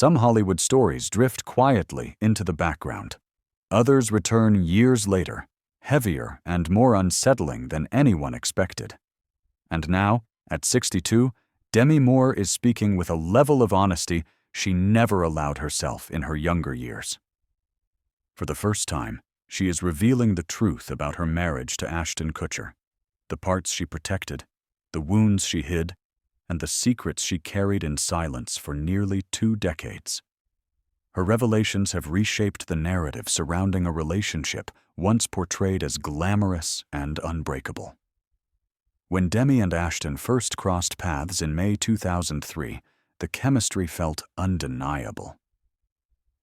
Some Hollywood stories drift quietly into the background. Others return years later, heavier and more unsettling than anyone expected. And now, at 62, Demi Moore is speaking with a level of honesty she never allowed herself in her younger years. For the first time, she is revealing the truth about her marriage to Ashton Kutcher, the parts she protected, the wounds she hid, and the secrets she carried in silence for nearly 2 decades. Her revelations have reshaped the narrative surrounding a relationship once portrayed as glamorous and unbreakable. When Demi and Ashton first crossed paths in May 2003, the chemistry felt undeniable.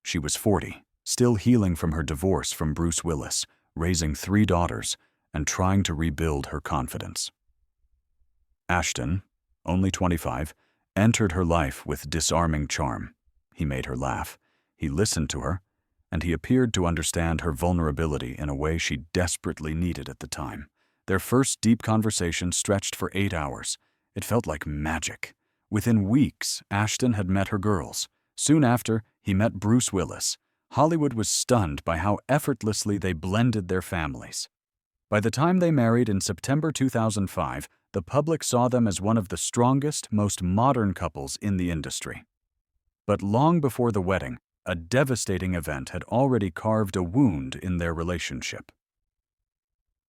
She was 40, still healing from her divorce from Bruce Willis, raising 3 daughters, and trying to rebuild her confidence. Ashton, only 25, entered her life with disarming charm. He made her laugh, he listened to her, and he appeared to understand her vulnerability in a way she desperately needed at the time. Their first deep conversation stretched for 8 hours. It felt like magic. Within weeks, Ashton had met her girls. Soon after, he met Bruce Willis. Hollywood was stunned by how effortlessly they blended their families. By the time they married in September 2005, the public saw them as one of the strongest, most modern couples in the industry. But long before the wedding, a devastating event had already carved a wound in their relationship.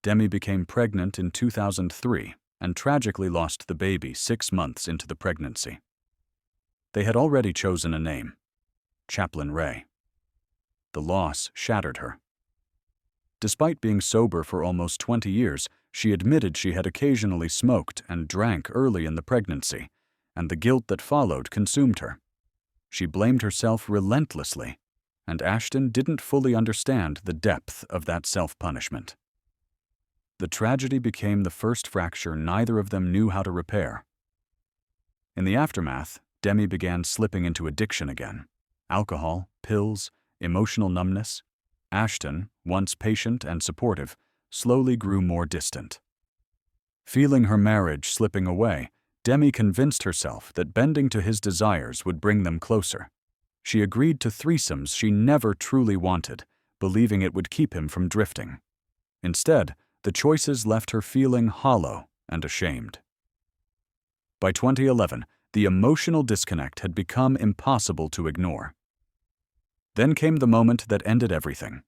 Demi became pregnant in 2003 and tragically lost the baby 6 months into the pregnancy. They had already chosen a name, Chaplain Ray. The loss shattered her. Despite being sober for almost 20 years, she admitted she had occasionally smoked and drank early in the pregnancy, and the guilt that followed consumed her. She blamed herself relentlessly, and Ashton didn't fully understand the depth of that self-punishment. The tragedy became the first fracture neither of them knew how to repair. In the aftermath, Demi began slipping into addiction again. Alcohol, pills, emotional numbness. Ashton, once patient and supportive, slowly grew more distant. Feeling her marriage slipping away, Demi convinced herself that bending to his desires would bring them closer. She agreed to threesomes she never truly wanted, believing it would keep him from drifting. Instead, the choices left her feeling hollow and ashamed. By 2011, the emotional disconnect had become impossible to ignore. Then came the moment that ended everything.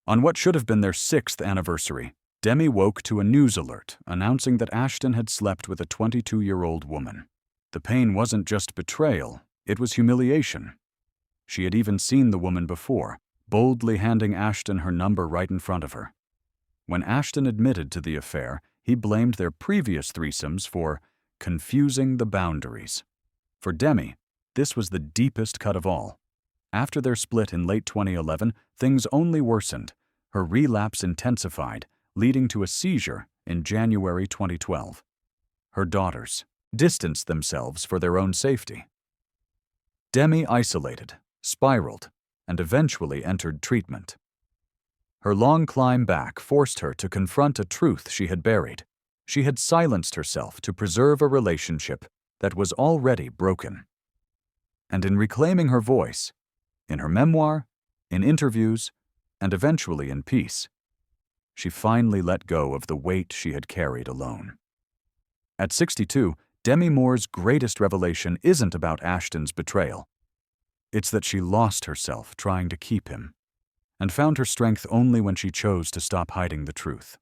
On what should have been their 6th anniversary, Demi woke to a news alert announcing that Ashton had slept with a 22-year-old woman. The pain wasn't just betrayal, it was humiliation. She had even seen the woman before, boldly handing Ashton her number right in front of her. When Ashton admitted to the affair, he blamed their previous threesomes for confusing the boundaries. For Demi, this was the deepest cut of all. After their split in late 2011, things only worsened. Her relapse intensified, leading to a seizure in January 2012. Her daughters distanced themselves for their own safety. Demi isolated, spiraled, and eventually entered treatment. Her long climb back forced her to confront a truth she had buried. She had silenced herself to preserve a relationship that was already broken. And in reclaiming her voice, in her memoir, in interviews, and eventually in peace, she finally let go of the weight she had carried alone. At 62, Demi Moore's greatest revelation isn't about Ashton's betrayal. It's that she lost herself trying to keep him, and found her strength only when she chose to stop hiding the truth.